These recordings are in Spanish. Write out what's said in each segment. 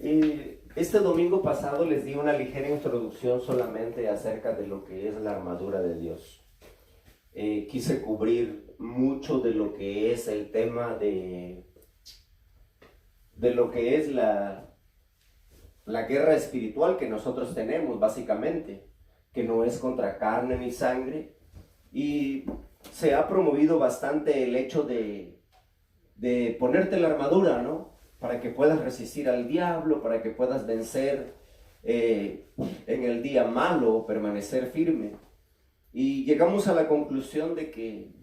Este domingo pasado les di una ligera introducción solamente acerca de lo que es la armadura de Dios. Quise cubrir mucho de lo que es el tema de lo que es la guerra espiritual que nosotros tenemos, básicamente, que no es contra carne ni sangre, y se ha promovido bastante el hecho de ponerte la armadura, ¿no? Para que puedas resistir al diablo, para que puedas vencer en el día malo, permanecer firme. Y llegamos a la conclusión de que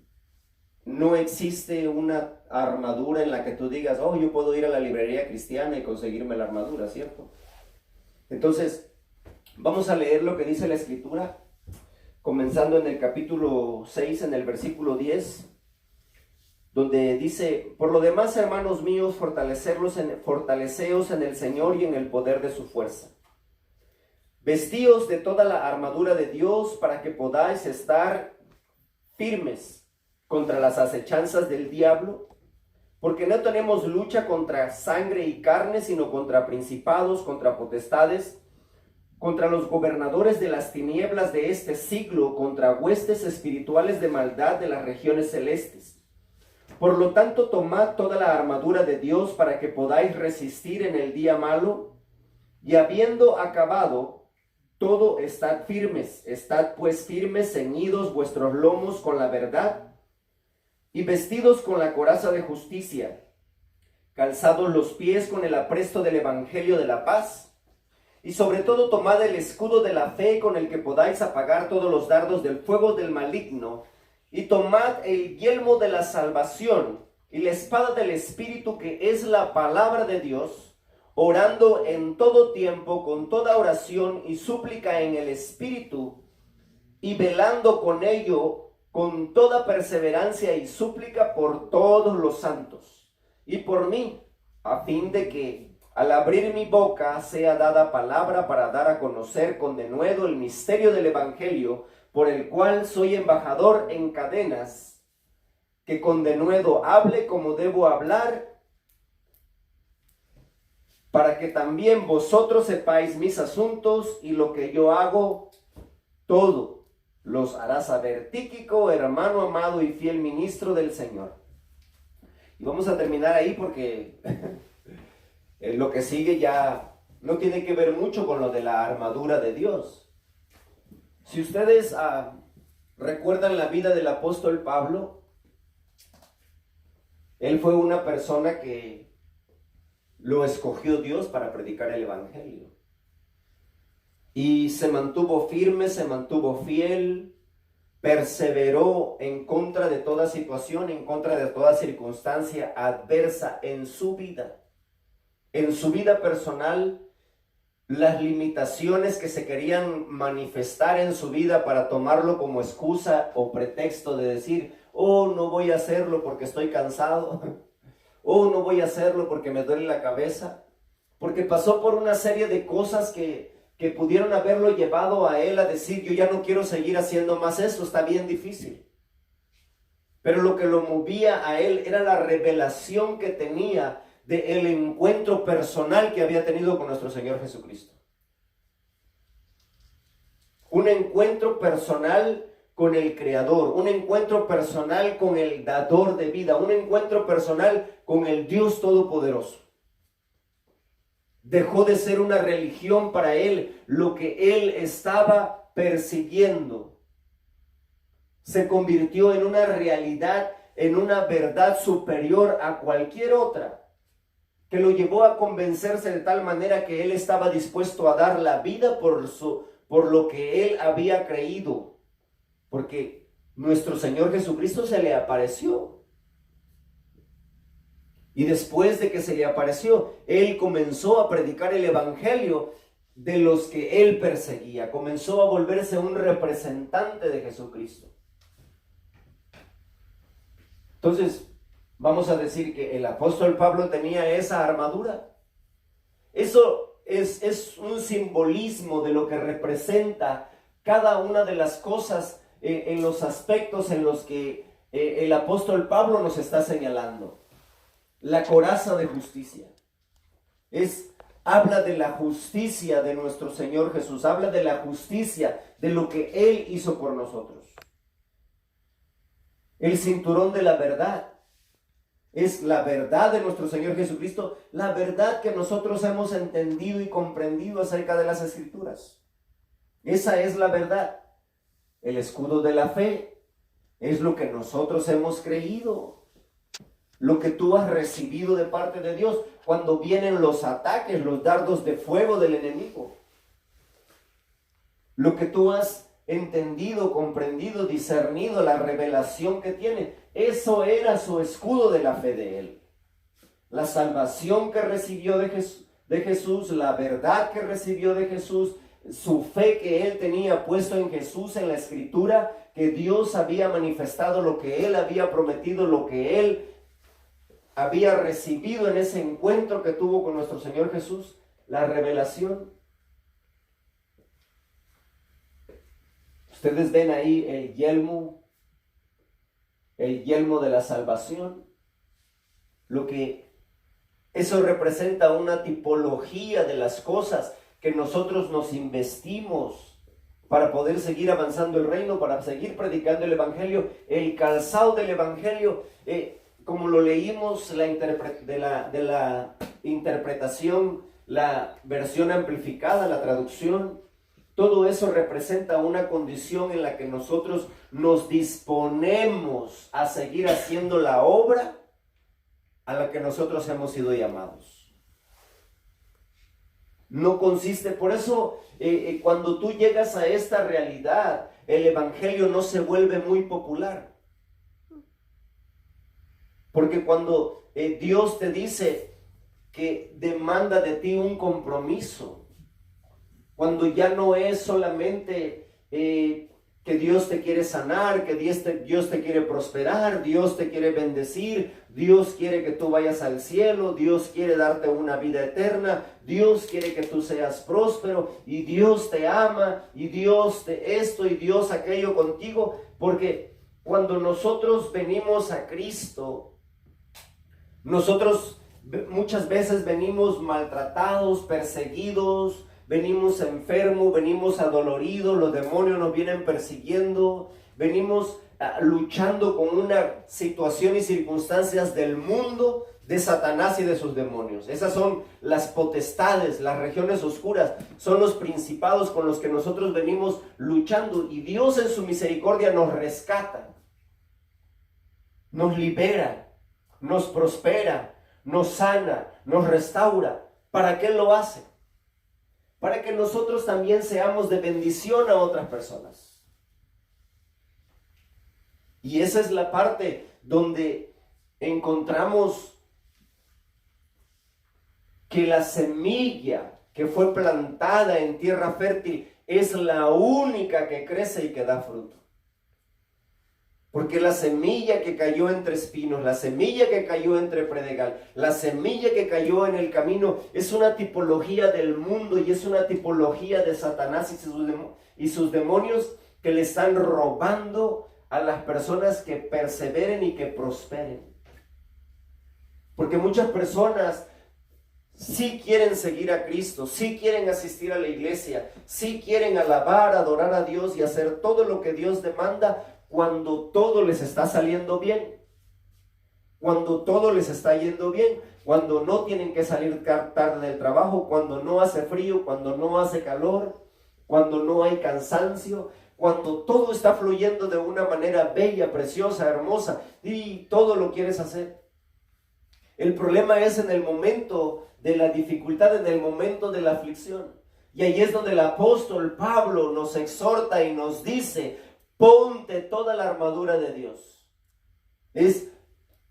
no existe una armadura en la que tú digas, oh, yo puedo ir a la librería cristiana y conseguirme la armadura, ¿cierto? Entonces, vamos a leer lo que dice la Escritura, comenzando en el capítulo 6, en el versículo 10, donde dice: por lo demás, hermanos míos, fortaleceos en el Señor y en el poder de su fuerza. Vestíos de toda la armadura de Dios para que podáis estar firmes contra las acechanzas del diablo, porque no tenemos lucha contra sangre y carne, sino contra principados, contra potestades, contra los gobernadores de las tinieblas de este siglo, contra huestes espirituales de maldad de las regiones celestes. Por lo tanto, tomad toda la armadura de Dios para que podáis resistir en el día malo, y habiendo acabado todo, estad firmes. Estad pues firmes, ceñidos vuestros lomos con la verdad, y vestidos con la coraza de justicia, calzados los pies con el apresto del evangelio de la paz, y sobre todo tomad el escudo de la fe con el que podáis apagar todos los dardos del fuego del maligno, y tomad el yelmo de la salvación y la espada del Espíritu, que es la palabra de Dios, orando en todo tiempo con toda oración y súplica en el Espíritu, y velando con ello con toda perseverancia y súplica por todos los santos y por mí, a fin de que al abrir mi boca sea dada palabra para dar a conocer con denuedo el misterio del evangelio, por el cual soy embajador en cadenas, que con denuedo hable como debo hablar, para que también vosotros sepáis mis asuntos, y lo que yo hago, todo los hará saber Tíquico, hermano amado y fiel ministro del Señor. Y vamos a terminar ahí porque lo que sigue ya no tiene que ver mucho con lo de la armadura de Dios. Si ustedes recuerdan la vida del apóstol Pablo, él fue una persona que lo escogió Dios para predicar el evangelio. Y se mantuvo firme, se mantuvo fiel, perseveró en contra de toda situación, en contra de toda circunstancia adversa en su vida personal. Las limitaciones que se querían manifestar en su vida para tomarlo como excusa o pretexto de decir, oh, no voy a hacerlo porque estoy cansado, oh, no voy a hacerlo porque me duele la cabeza, porque pasó por una serie de cosas que pudieron haberlo llevado a él a decir, yo ya no quiero seguir haciendo más eso, está bien difícil. Pero lo que lo movía a él era la revelación que tenía del encuentro personal que había tenido con nuestro Señor Jesucristo. Un encuentro personal con el Creador, un encuentro personal con el dador de vida, un encuentro personal con el Dios Todopoderoso. Dejó de ser una religión para él lo que él estaba persiguiendo. Se convirtió en una realidad, en una verdad superior a cualquier otra, que lo llevó a convencerse de tal manera que él estaba dispuesto a dar la vida por lo que él había creído, porque nuestro Señor Jesucristo se le apareció. Y después de que se le apareció, él comenzó a predicar el evangelio de los que él perseguía, comenzó a volverse un representante de Jesucristo. Entonces, vamos a decir que el apóstol Pablo tenía esa armadura. Eso es un simbolismo de lo que representa cada una de las cosas en los aspectos en los que el apóstol Pablo nos está señalando. La coraza de justicia es habla de la justicia de nuestro Señor Jesús, habla de la justicia de lo que Él hizo por nosotros. El cinturón de la verdad es la verdad de nuestro Señor Jesucristo, la verdad que nosotros hemos entendido y comprendido acerca de las Escrituras. Esa es la verdad. El escudo de la fe es lo que nosotros hemos creído, lo que tú has recibido de parte de Dios cuando vienen los ataques, los dardos de fuego del enemigo. Lo que tú has entendido, comprendido, discernido, la revelación que tiene. Eso era su escudo de la fe de él. La salvación que recibió de Jesús, la verdad que recibió de Jesús, su fe que él tenía puesto en Jesús, en la Escritura, que Dios había manifestado lo que él había prometido, lo que él había recibido en ese encuentro que tuvo con nuestro Señor Jesús, la revelación. Ustedes ven ahí el yelmo de la salvación. Lo que eso representa una tipología de las cosas que nosotros nos investimos para poder seguir avanzando el reino, para seguir predicando el evangelio, el calzado del evangelio, como lo leímos de la interpretación, la versión amplificada, la traducción. Todo eso representa una condición en la que nosotros nos disponemos a seguir haciendo la obra a la que nosotros hemos sido llamados. No consiste, por eso cuando tú llegas a esta realidad, el evangelio no se vuelve muy popular. Porque cuando Dios te dice que demanda de ti un compromiso, cuando ya no es solamente que Dios te quiere sanar, que Dios te quiere prosperar, Dios te quiere bendecir, Dios quiere que tú vayas al cielo, Dios quiere darte una vida eterna, Dios quiere que tú seas próspero, y Dios te ama, y Dios esto y Dios aquello contigo, porque cuando nosotros venimos a Cristo, nosotros muchas veces venimos maltratados, perseguidos, venimos enfermos, venimos adoloridos, los demonios nos vienen persiguiendo, venimos luchando con una situación y circunstancias del mundo, de Satanás y de sus demonios. Esas son las potestades, las regiones oscuras, son los principados con los que nosotros venimos luchando, y Dios en su misericordia nos rescata, nos libera, nos prospera, nos sana, nos restaura. ¿Para qué lo hace? Para que nosotros también seamos de bendición a otras personas. Y esa es la parte donde encontramos que la semilla que fue plantada en tierra fértil es la única que crece y que da fruto. Porque la semilla que cayó entre espinos, la semilla que cayó entre predel, la semilla que cayó en el camino es una tipología del mundo y es una tipología de Satanás y sus demonios que le están robando a las personas que perseveren y que prosperen. Porque muchas personas sí quieren seguir a Cristo, sí quieren asistir a la iglesia, sí quieren alabar, adorar a Dios y hacer todo lo que Dios demanda, cuando todo les está saliendo bien, cuando todo les está yendo bien, cuando no tienen que salir tarde del trabajo, cuando no hace frío, cuando no hace calor, cuando no hay cansancio, cuando todo está fluyendo de una manera bella, preciosa, hermosa, y todo lo quieres hacer. El problema es en el momento de la dificultad, en el momento de la aflicción. Y ahí es donde el apóstol Pablo nos exhorta y nos dice: ponte toda la armadura de Dios.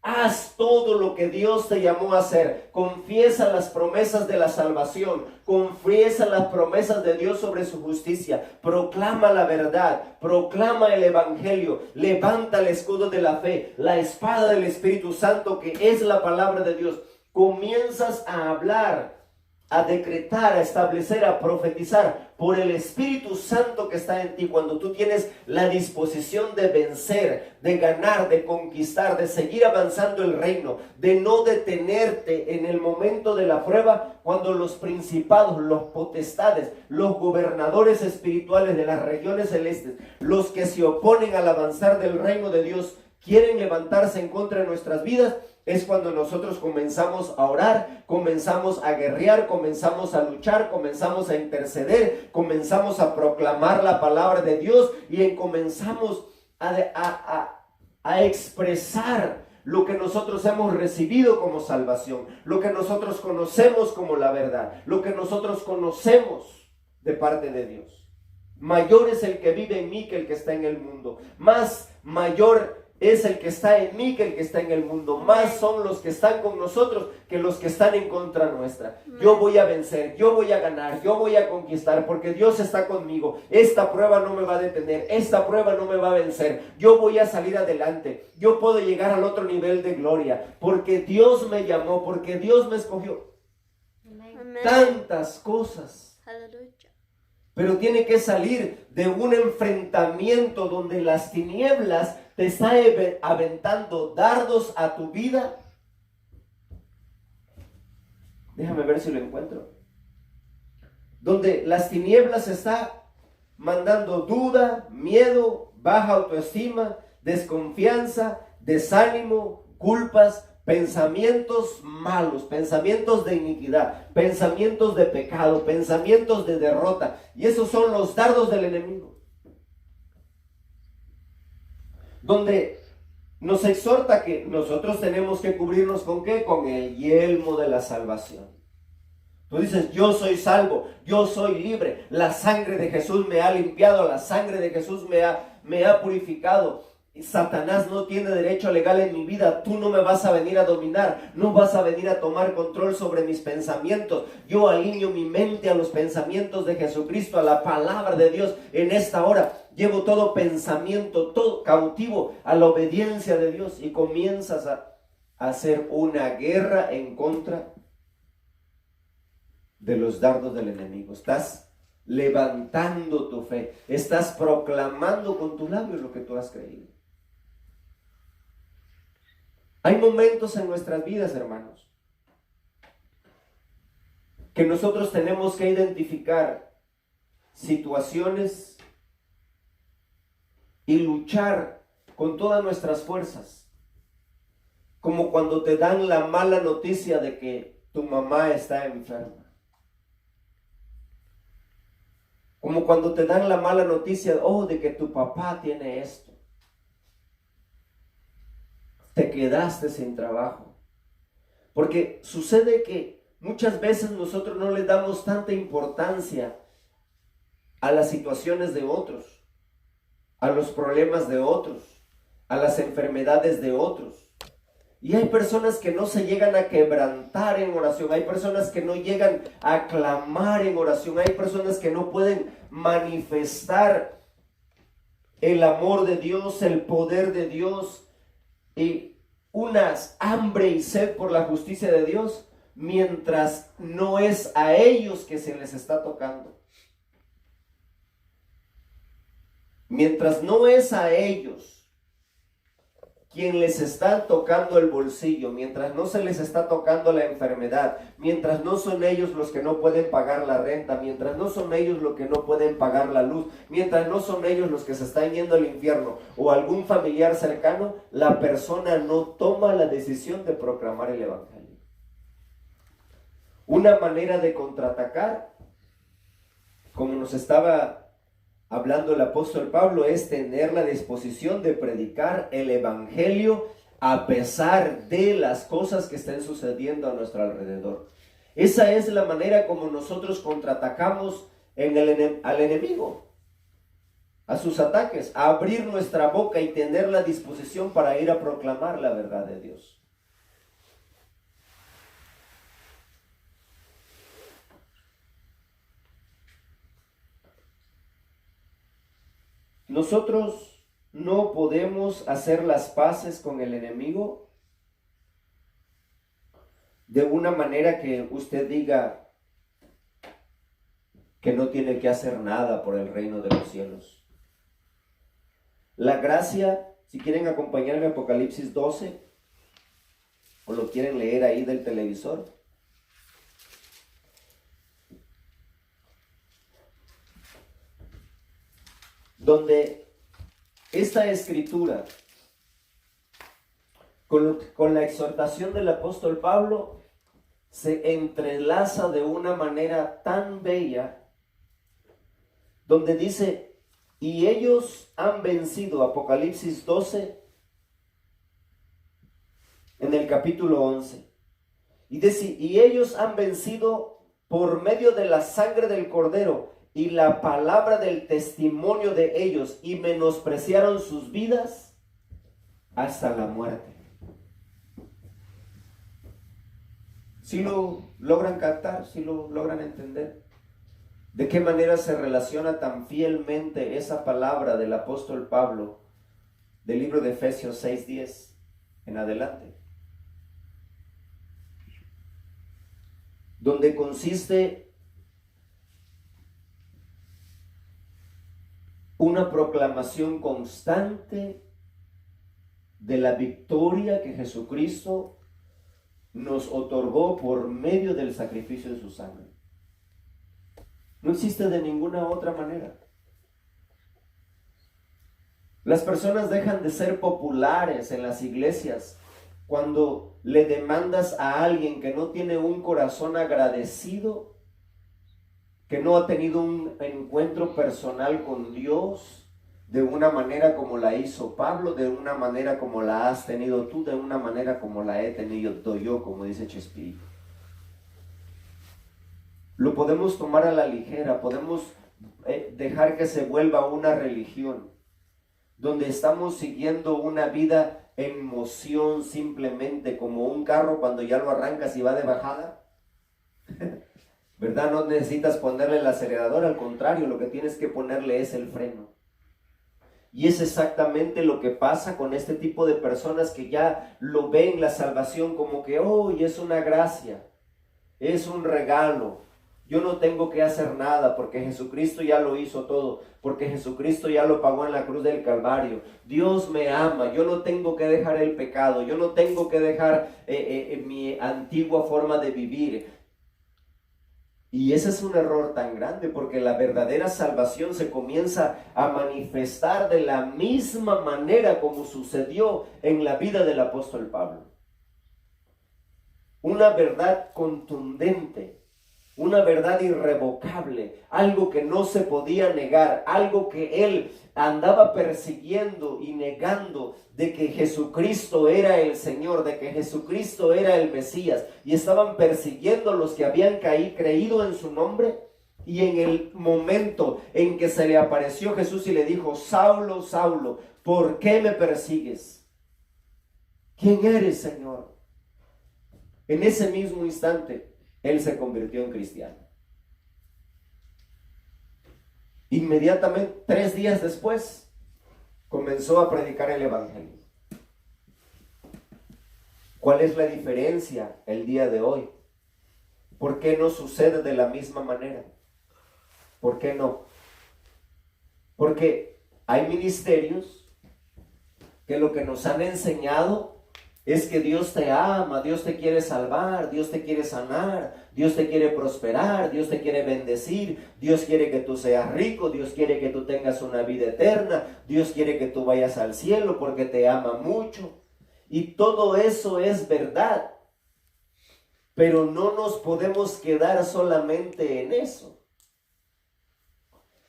Haz todo lo que Dios te llamó a hacer. Confiesa las promesas de la salvación. Confiesa las promesas de Dios sobre su justicia. Proclama la verdad. Proclama el evangelio. Levanta el escudo de la fe, la espada del Espíritu Santo, que es la palabra de Dios. Comienzas a hablar a decretar, a establecer, a profetizar por el Espíritu Santo que está en ti. Cuando tú tienes la disposición de vencer, de ganar, de conquistar, de seguir avanzando el reino, de no detenerte en el momento de la prueba, cuando los principados, los potestades, los gobernadores espirituales de las regiones celestes, los que se oponen al avanzar del reino de Dios, quieren levantarse en contra de nuestras vidas, es cuando nosotros comenzamos a orar, comenzamos a guerrear, comenzamos a luchar, comenzamos a interceder, comenzamos a proclamar la palabra de Dios y comenzamos a expresar lo que nosotros hemos recibido como salvación, lo que nosotros conocemos como la verdad, lo que nosotros conocemos de parte de Dios. Mayor es el que vive en mí que el que está en el mundo. Más mayor es el que está en mí que el que está en el mundo. Más son los que están con nosotros que los que están en contra nuestra. Yo voy a vencer, yo voy a ganar, yo voy a conquistar porque Dios está conmigo. Esta prueba no me va a detener, esta prueba no me va a vencer. Yo voy a salir adelante, yo puedo llegar al otro nivel de gloria porque Dios me llamó, porque Dios me escogió. Amén. Tantas cosas. Aleluya. Pero tiene que salir de un enfrentamiento donde las tinieblas te están aventando dardos a tu vida. Déjame ver si lo encuentro. Donde las tinieblas están mandando duda, miedo, baja autoestima, desconfianza, desánimo, culpas, pensamientos malos, pensamientos de iniquidad, pensamientos de pecado, pensamientos de derrota. Y esos son los dardos del enemigo. Donde nos exhorta que nosotros tenemos que cubrirnos ¿con qué? Con el yelmo de la salvación. Tú dices, yo soy salvo, yo soy libre, la sangre de Jesús me ha limpiado, la sangre de Jesús me ha purificado. Satanás no tiene derecho legal en mi vida. Tú no me vas a venir a dominar, no vas a venir a tomar control sobre mis pensamientos. Yo alineo mi mente a los pensamientos de Jesucristo, a la palabra de Dios en esta hora. Llevo todo pensamiento, todo cautivo a la obediencia de Dios y comienzas a hacer una guerra en contra de los dardos del enemigo. Estás levantando tu fe, estás proclamando con tus labios lo que tú has creído. Hay momentos en nuestras vidas, hermanos, que nosotros tenemos que identificar situaciones y luchar con todas nuestras fuerzas. Como cuando te dan la mala noticia de que tu mamá está enferma. Como cuando te dan la mala noticia, de que tu papá tiene esto. Te quedaste sin trabajo. Porque sucede que muchas veces nosotros no le damos tanta importancia a las situaciones de otros, a los problemas de otros, a las enfermedades de otros. Y hay personas que no se llegan a quebrantar en oración, hay personas que no llegan a clamar en oración, hay personas que no pueden manifestar el amor de Dios, el poder de Dios y unas hambre y sed por la justicia de Dios, mientras no es a ellos que se les está tocando. Mientras no es a ellos quien les está tocando el bolsillo, mientras no se les está tocando la enfermedad, mientras no son ellos los que no pueden pagar la renta, mientras no son ellos los que no pueden pagar la luz, mientras no son ellos los que se están yendo al infierno o algún familiar cercano, la persona no toma la decisión de proclamar el evangelio. Una manera de contraatacar, como nos estaba hablando el apóstol Pablo, es tener la disposición de predicar el evangelio a pesar de las cosas que estén sucediendo a nuestro alrededor. Esa es la manera como nosotros contraatacamos al enemigo, a sus ataques, a abrir nuestra boca y tener la disposición para ir a proclamar la verdad de Dios. Nosotros no podemos hacer las paces con el enemigo de una manera que usted diga, que no tiene que hacer nada por el reino de los cielos. La gracia, si quieren acompañarme a Apocalipsis 12, o lo quieren leer ahí del televisor. Donde esta escritura, con la exhortación del apóstol Pablo, se entrelaza de una manera tan bella, donde dice, y ellos han vencido, Apocalipsis 12, en el capítulo 11, y dice, y ellos han vencido por medio de la sangre del Cordero y la palabra del testimonio de ellos, y menospreciaron sus vidas hasta la muerte. ¿Sí lo logran captar? ¿Sí lo logran entender? ¿De qué manera se relaciona tan fielmente esa palabra del apóstol Pablo del libro de Efesios 6:10 en adelante? Donde consiste una proclamación constante de la victoria que Jesucristo nos otorgó por medio del sacrificio de su sangre. No existe de ninguna otra manera. Las personas dejan de ser populares en las iglesias cuando le demandas a alguien que no tiene un corazón agradecido, que no ha tenido un encuentro personal con Dios de una manera como la hizo Pablo, de una manera como la has tenido tú, de una manera como la he tenido yo, como dice Chespirito. Lo podemos tomar a la ligera, podemos dejar que se vuelva una religión, donde estamos siguiendo una vida en moción simplemente, como un carro cuando ya lo arrancas y va de bajada. ¿Verdad? No necesitas ponerle el acelerador, al contrario, lo que tienes que ponerle es el freno. Y es exactamente lo que pasa con este tipo de personas que ya lo ven la salvación como que, oh, y es una gracia, es un regalo. Yo no tengo que hacer nada porque Jesucristo ya lo hizo todo, porque Jesucristo ya lo pagó en la cruz del Calvario. Dios me ama, yo no tengo que dejar el pecado, yo no tengo que dejar mi antigua forma de vivir. Y ese es un error tan grande, porque la verdadera salvación se comienza a manifestar de la misma manera como sucedió en la vida del apóstol Pablo. Una verdad contundente, una verdad irrevocable, algo que no se podía negar, algo que él andaba persiguiendo y negando, de que Jesucristo era el Señor, de que Jesucristo era el Mesías, y estaban persiguiendo a los que habían creído en su nombre. Y en el momento en que se le apareció Jesús y le dijo, Saulo, Saulo, ¿por qué me persigues? ¿Quién eres, Señor? En ese mismo instante él se convirtió en cristiano. Inmediatamente, 3 días después, comenzó a predicar el evangelio. ¿Cuál es la diferencia el día de hoy? ¿Por qué no sucede de la misma manera? ¿Por qué no? Porque hay ministerios que lo que nos han enseñado es que Dios te ama, Dios te quiere salvar, Dios te quiere sanar, Dios te quiere prosperar, Dios te quiere bendecir, Dios quiere que tú seas rico, Dios quiere que tú tengas una vida eterna, Dios quiere que tú vayas al cielo porque te ama mucho. Y todo eso es verdad, pero no nos podemos quedar solamente en eso.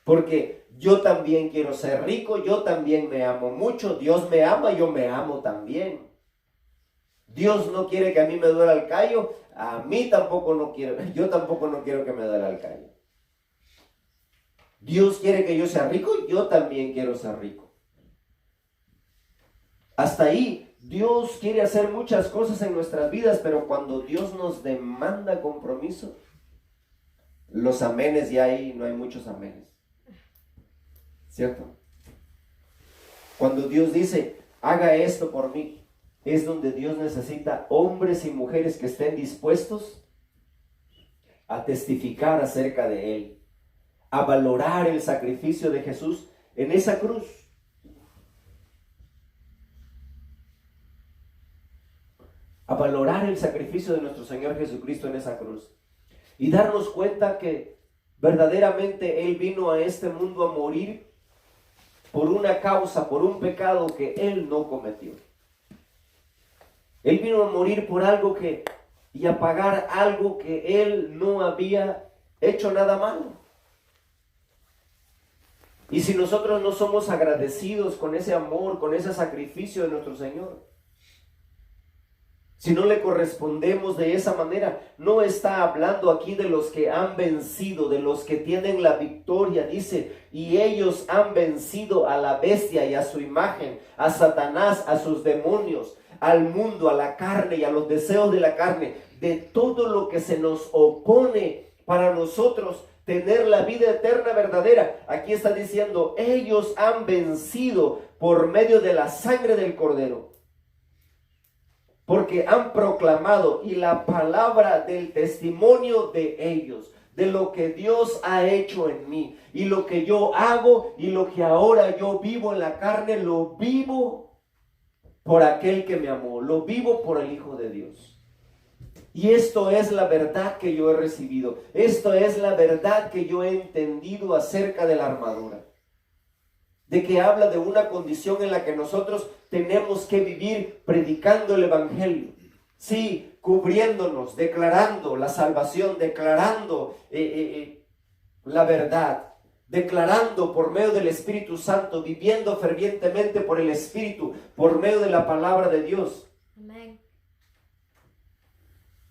Porque yo también quiero ser rico, yo también me amo mucho, Dios me ama, yo me amo también. Dios no quiere que a mí me duela el callo, a mí tampoco no quiero, yo tampoco no quiero que me duela el callo. Dios quiere que yo sea rico, yo también quiero ser rico. Hasta ahí, Dios quiere hacer muchas cosas en nuestras vidas, pero cuando Dios nos demanda compromiso, los amenes, ya ahí no hay muchos amenes. ¿Cierto? Cuando Dios dice, haga esto por mí, es donde Dios necesita hombres y mujeres que estén dispuestos a testificar acerca de Él. a valorar el sacrificio de Jesús en esa cruz. A valorar el sacrificio de nuestro Señor Jesucristo en esa cruz. Y darnos cuenta que verdaderamente Él vino a este mundo a morir por una causa, por un pecado que Él no cometió. Él vino a morir por algo y a pagar algo que Él no había hecho nada malo. Y si nosotros no somos agradecidos con ese amor, con ese sacrificio de nuestro Señor, si no le correspondemos de esa manera, no está hablando aquí de los que han vencido, de los que tienen la victoria, dice, y ellos han vencido a la bestia y a su imagen, a Satanás, a sus demonios, al mundo, a la carne y a los deseos de la carne, de todo lo que se nos opone para nosotros tener la vida eterna verdadera. Aquí está diciendo, ellos han vencido por medio de la sangre del Cordero, porque han proclamado y la palabra del testimonio de ellos, de lo que Dios ha hecho en mí, y lo que yo hago y lo que ahora yo vivo en la carne, lo vivo por aquel que me amó, lo vivo por el Hijo de Dios. Y esto es la verdad que yo he recibido, esto es la verdad que yo he entendido acerca de la armadura, de que habla de una condición en la que nosotros tenemos que vivir predicando el Evangelio, sí, cubriéndonos, declarando la salvación, declarando la verdad, declarando por medio del Espíritu Santo, viviendo fervientemente por el Espíritu, por medio de la palabra de Dios. Amén.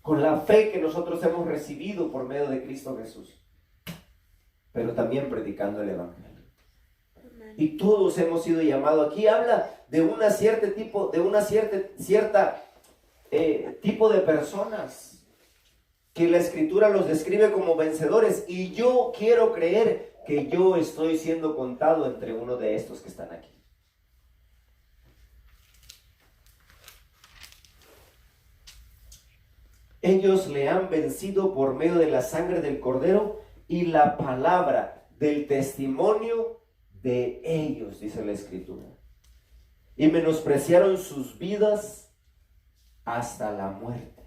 Con la fe que nosotros hemos recibido por medio de Cristo Jesús, pero también predicando el Evangelio. Y todos hemos sido llamados. Aquí habla de una cierta tipo de personas que la Escritura los describe como vencedores. Y yo quiero creer que yo estoy siendo contado entre uno de estos que están aquí. Ellos le han vencido por medio de la sangre del Cordero y la palabra del testimonio de ellos, dice la Escritura. Y menospreciaron sus vidas hasta la muerte.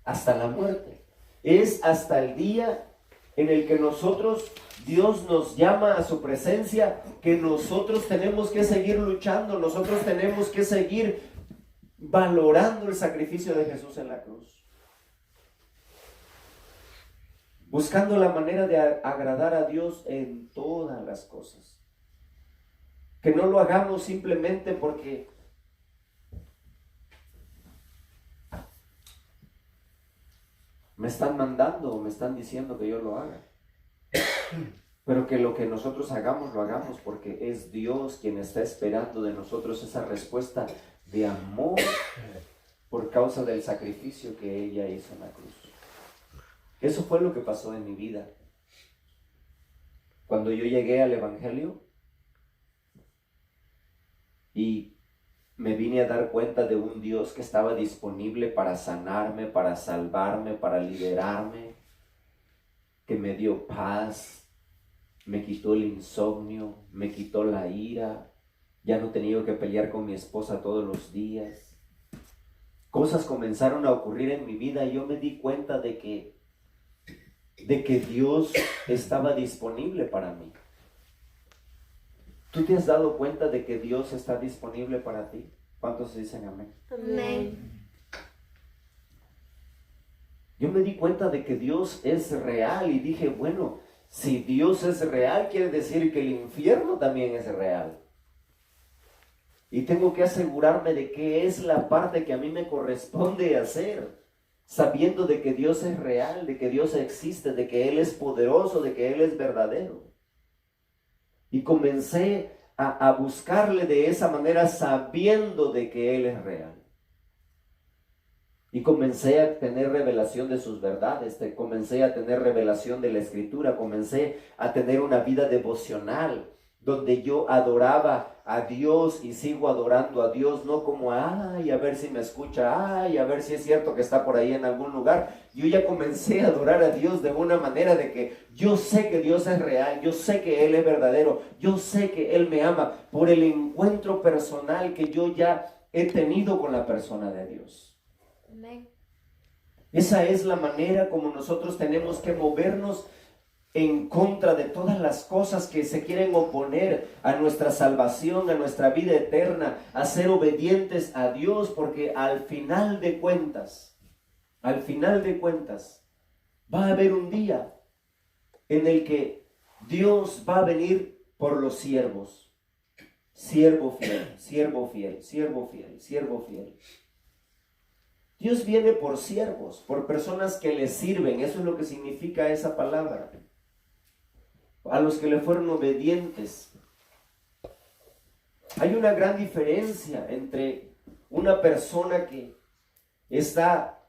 Hasta la muerte. Es hasta el día en el que nosotros, Dios nos llama a su presencia, que nosotros tenemos que seguir luchando, nosotros tenemos que seguir valorando el sacrificio de Jesús en la cruz. Buscando la manera de agradar a Dios en todas las cosas. Que no lo hagamos simplemente porque me están mandando o me están diciendo que yo lo haga. Pero que lo que nosotros hagamos, lo hagamos porque es Dios quien está esperando de nosotros esa respuesta de amor por causa del sacrificio que ella hizo en la cruz. Eso fue lo que pasó en mi vida. Cuando yo llegué al Evangelio y me vine a dar cuenta de un Dios que estaba disponible para sanarme, para salvarme, para liberarme, que me dio paz, me quitó el insomnio, me quitó la ira, ya no tenía que pelear con mi esposa todos los días. Cosas comenzaron a ocurrir en mi vida y yo me di cuenta de que Dios estaba disponible para mí. ¿Tú te has dado cuenta de que Dios está disponible para ti? ¿Cuántos dicen amén? Amén. Yo me di cuenta de que Dios es real y dije, bueno, si Dios es real, quiere decir que el infierno también es real. Y tengo que asegurarme de qué es la parte que a mí me corresponde hacer, sabiendo de que Dios es real, de que Dios existe, de que Él es poderoso, de que Él es verdadero. Y comencé a buscarle de esa manera, sabiendo de que Él es real. Y comencé a tener revelación de sus verdades, comencé a tener revelación de la Escritura, comencé a tener una vida devocional, donde yo adoraba a Dios y sigo adorando a Dios, no como, ay, a ver si me escucha, ay, a ver si es cierto que está por ahí en algún lugar. Yo ya comencé a adorar a Dios de una manera de que yo sé que Dios es real, yo sé que Él es verdadero, yo sé que Él me ama por el encuentro personal que yo ya he tenido con la persona de Dios. Amén. Esa es la manera como nosotros tenemos que movernos en contra de todas las cosas que se quieren oponer a nuestra salvación, a nuestra vida eterna, a ser obedientes a Dios, porque al final de cuentas, va a haber un día en el que Dios va a venir por los siervos. Siervo fiel, siervo fiel, siervo fiel, siervo fiel. Dios viene por siervos, por personas que le sirven. Eso es lo que significa esa palabra. A los que le fueron obedientes. Hay una gran diferencia entre una persona que está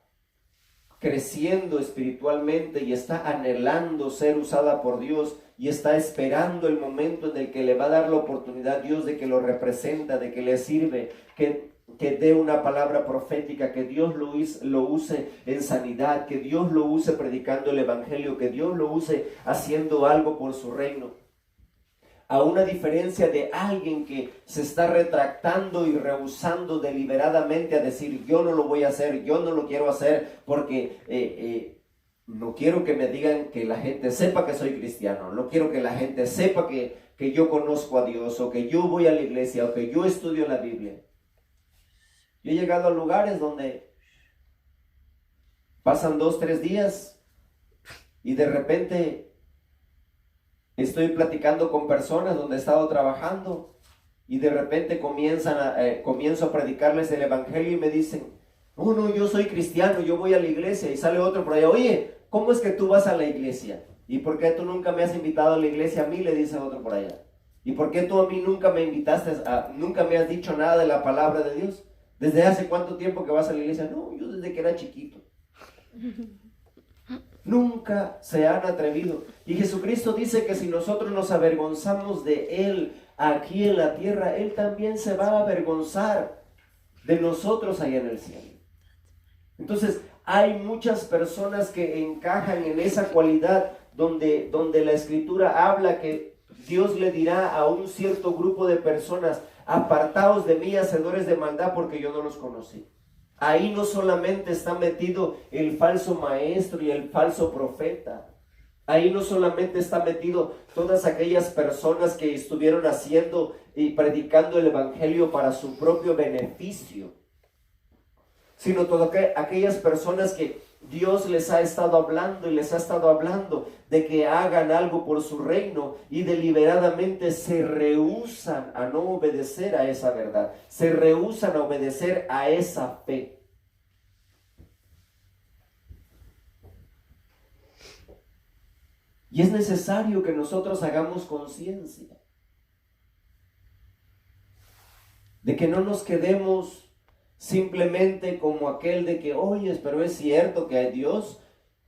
creciendo espiritualmente y está anhelando ser usada por Dios y está esperando el momento en el que le va a dar la oportunidad a Dios de que lo representa, de que le sirve, que dé una palabra profética, que Dios lo use en sanidad, que Dios lo use predicando el evangelio, que Dios lo use haciendo algo por su reino. A una diferencia de alguien que se está retractando y rehusando deliberadamente a decir, yo no lo voy a hacer, yo no lo quiero hacer porque no quiero que me digan que la gente sepa que soy cristiano, no quiero que la gente sepa que yo conozco a Dios, o que yo voy a la iglesia, o que yo estudio la Biblia. Yo he llegado a lugares donde pasan 2-3 días y de repente estoy platicando con personas donde he estado trabajando y de repente comienzo a predicarles el evangelio y me dicen, no, yo soy cristiano, yo voy a la iglesia. Y sale otro por allá, oye, ¿cómo es que tú vas a la iglesia? ¿Y por qué tú nunca me has invitado a la iglesia a mí? Le dice otro por allá. ¿Y por qué tú a mí nunca me invitaste, nunca me has dicho nada de la palabra de Dios? ¿Desde hace cuánto tiempo que vas a la iglesia? No, yo desde que era chiquito. Nunca se han atrevido. Y Jesucristo dice que si nosotros nos avergonzamos de Él aquí en la tierra, Él también se va a avergonzar de nosotros allá en el cielo. Entonces, hay muchas personas que encajan en esa cualidad donde la Escritura habla que Dios le dirá a un cierto grupo de personas, apartaos de mí, hacedores de maldad, porque yo no los conocí. Ahí no solamente está metido el falso maestro y el falso profeta. Ahí no solamente está metido todas aquellas personas que estuvieron haciendo y predicando el evangelio para su propio beneficio, sino todas aquellas personas que Dios les ha estado hablando y les ha estado hablando de que hagan algo por su reino y deliberadamente se rehúsan a no obedecer a esa verdad, se rehúsan a obedecer a esa fe. Y es necesario que nosotros hagamos conciencia de que no nos quedemos simplemente como aquel de que, oye, pero es cierto que hay Dios.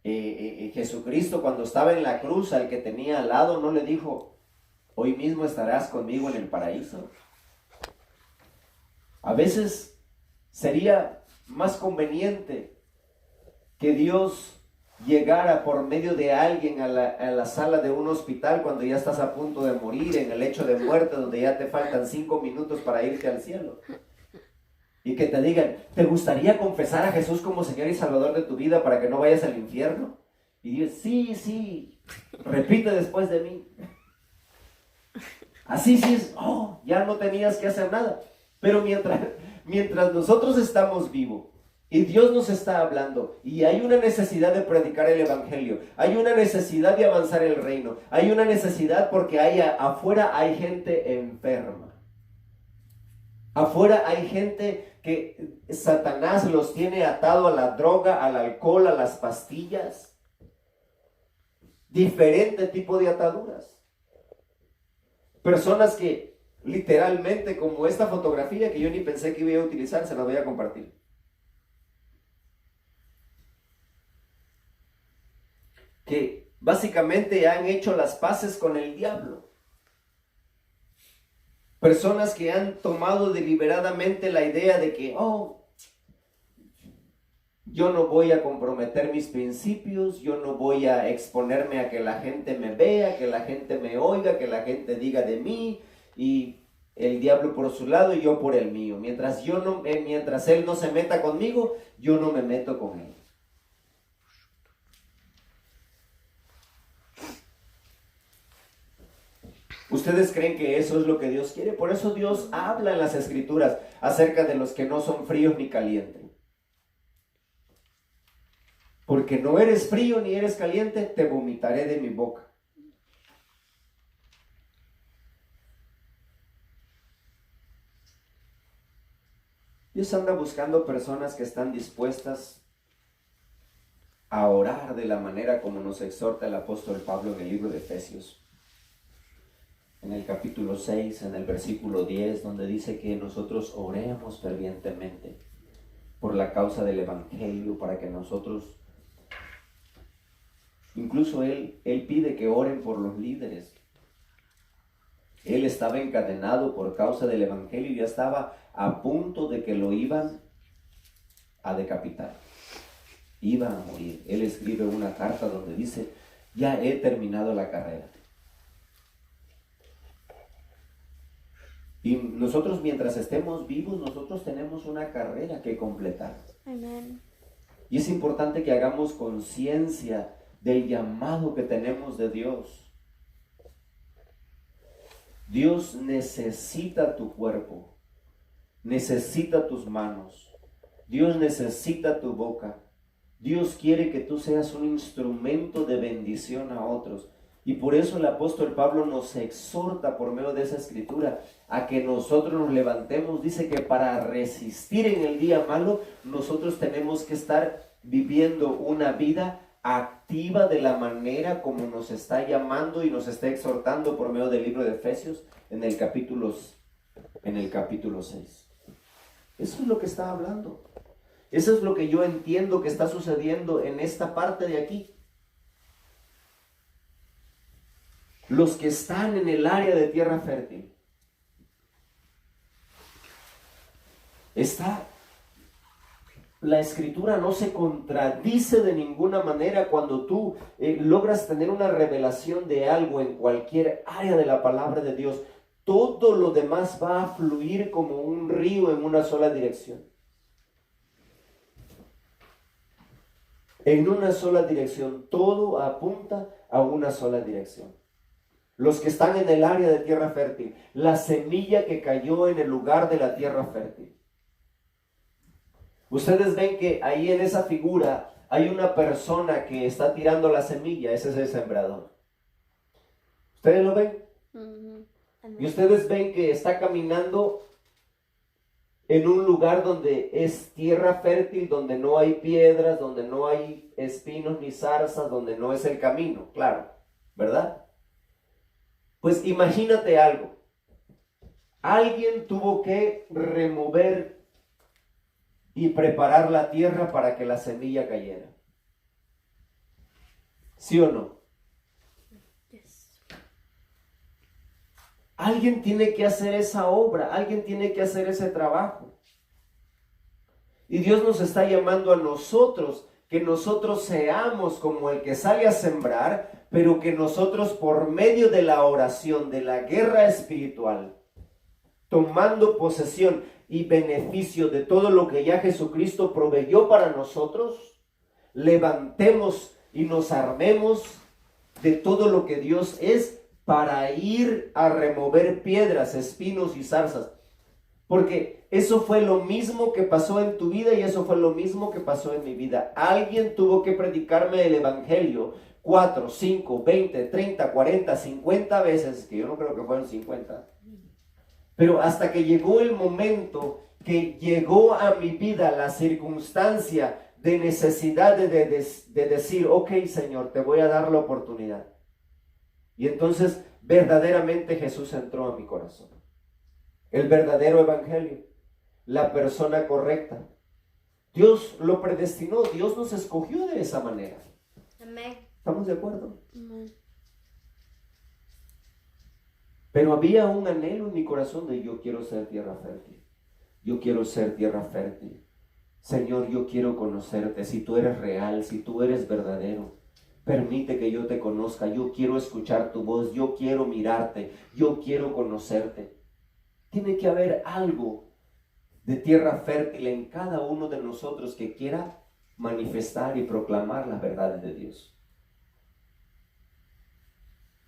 Jesucristo, cuando estaba en la cruz, al que tenía al lado no le dijo, hoy mismo estarás conmigo en el paraíso. A veces sería más conveniente que Dios llegara por medio de alguien a la sala de un hospital cuando ya estás a punto de morir, en el lecho de muerte, donde ya te faltan 5 minutos para irte al cielo. Y que te digan, ¿te gustaría confesar a Jesús como Señor y Salvador de tu vida para que no vayas al infierno? Y Dios, sí, repite después de mí. Así sí es, ya no tenías que hacer nada. Pero mientras nosotros estamos vivos y Dios nos está hablando y hay una necesidad de predicar el evangelio, hay una necesidad de avanzar el reino, hay una necesidad porque afuera hay gente enferma. Afuera hay gente que Satanás los tiene atado a la droga, al alcohol, a las pastillas. Diferente tipo de ataduras. Personas que literalmente, como esta fotografía que yo ni pensé que iba a utilizar, se la voy a compartir. Que básicamente han hecho las paces con el diablo. Personas que han tomado deliberadamente la idea de que, yo no voy a comprometer mis principios, yo no voy a exponerme a que la gente me vea, que la gente me oiga, que la gente diga de mí, y el diablo por su lado y yo por el mío. Mientras él no se meta conmigo, yo no me meto con él. ¿Ustedes creen que eso es lo que Dios quiere? Por eso Dios habla en las Escrituras acerca de los que no son fríos ni calientes. Porque no eres frío ni eres caliente, te vomitaré de mi boca. Dios anda buscando personas que están dispuestas a orar de la manera como nos exhorta el apóstol Pablo en el libro de Efesios. En el capítulo 6, en el versículo 10, donde dice que nosotros oremos fervientemente por la causa del evangelio, para que nosotros, incluso él pide que oren por los líderes. Él estaba encadenado por causa del evangelio y ya estaba a punto de que lo iban a decapitar. Iba a morir. Él escribe una carta donde dice, ya he terminado la carrera. Y nosotros, mientras estemos vivos, nosotros tenemos una carrera que completar. Amén. Y es importante que hagamos conciencia del llamado que tenemos de Dios. Dios necesita tu cuerpo, necesita tus manos, Dios necesita tu boca. Dios quiere que tú seas un instrumento de bendición a otros. Y por eso el apóstol Pablo nos exhorta por medio de esa escritura a que nosotros nos levantemos. Dice que para resistir en el día malo, nosotros tenemos que estar viviendo una vida activa de la manera como nos está llamando y nos está exhortando por medio del libro de Efesios en el capítulo 6. Eso es lo que está hablando. Eso es lo que yo entiendo que está sucediendo en esta parte de aquí. Los que están en el área de tierra fértil. La escritura no se contradice de ninguna manera cuando tú logras tener una revelación de algo en cualquier área de la palabra de Dios. Todo lo demás va a fluir como un río en una sola dirección. En una sola dirección. Todo apunta a una sola dirección. Los que están en el área de tierra fértil, la semilla que cayó en el lugar de la tierra fértil. Ustedes ven que ahí en esa figura hay una persona que está tirando la semilla, ese es el sembrador. ¿Ustedes lo ven? Y ustedes ven que está caminando en un lugar donde es tierra fértil, donde no hay piedras, donde no hay espinos ni zarzas, donde no es el camino, claro, ¿verdad? Pues imagínate algo. Alguien tuvo que remover y preparar la tierra para que la semilla cayera. ¿Sí o no? Yes. Alguien tiene que hacer esa obra, alguien tiene que hacer ese trabajo. Y Dios nos está llamando a nosotros, que nosotros seamos como el que sale a sembrar, pero que nosotros por medio de la oración, de la guerra espiritual, tomando posesión y beneficio de todo lo que ya Jesucristo proveyó para nosotros, levantemos y nos armemos de todo lo que Dios es para ir a remover piedras, espinos y zarzas. Porque eso fue lo mismo que pasó en tu vida y eso fue lo mismo que pasó en mi vida. Alguien tuvo que predicarme el evangelio 4, 5, 20, 30, 40, 50 veces, que yo no creo que fueron 50. Pero hasta que llegó el momento que llegó a mi vida la circunstancia de necesidad de decir, ok, Señor, te voy a dar la oportunidad. Y entonces verdaderamente Jesús entró a mi corazón. El verdadero evangelio, la persona correcta. Dios lo predestinó, Dios nos escogió de esa manera. Amén. ¿Estamos de acuerdo? Amén. Pero había un anhelo en mi corazón de yo quiero ser tierra fértil. Yo quiero ser tierra fértil. Señor, yo quiero conocerte. Si tú eres real, si tú eres verdadero, permite que yo te conozca. Yo quiero escuchar tu voz. Yo quiero mirarte. Yo quiero conocerte. Tiene que haber algo de tierra fértil en cada uno de nosotros que quiera manifestar y proclamar las verdades de Dios.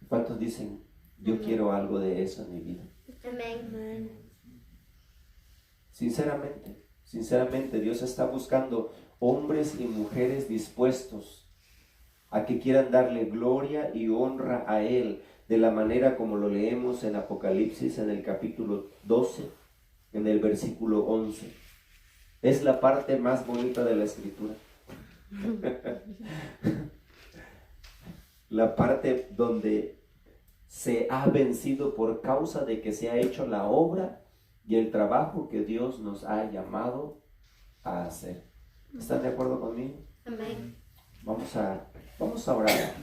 ¿Cuántos dicen, yo quiero algo de eso en mi vida? Amén. Sinceramente, Dios está buscando hombres y mujeres dispuestos a que quieran darle gloria y honra a Él, de la manera como lo leemos en Apocalipsis, en el capítulo 12, en el versículo 11. Es la parte más bonita de la Escritura. La parte donde se ha vencido por causa de que se ha hecho la obra y el trabajo que Dios nos ha llamado a hacer. ¿Están de acuerdo conmigo? Amén. Vamos a orar.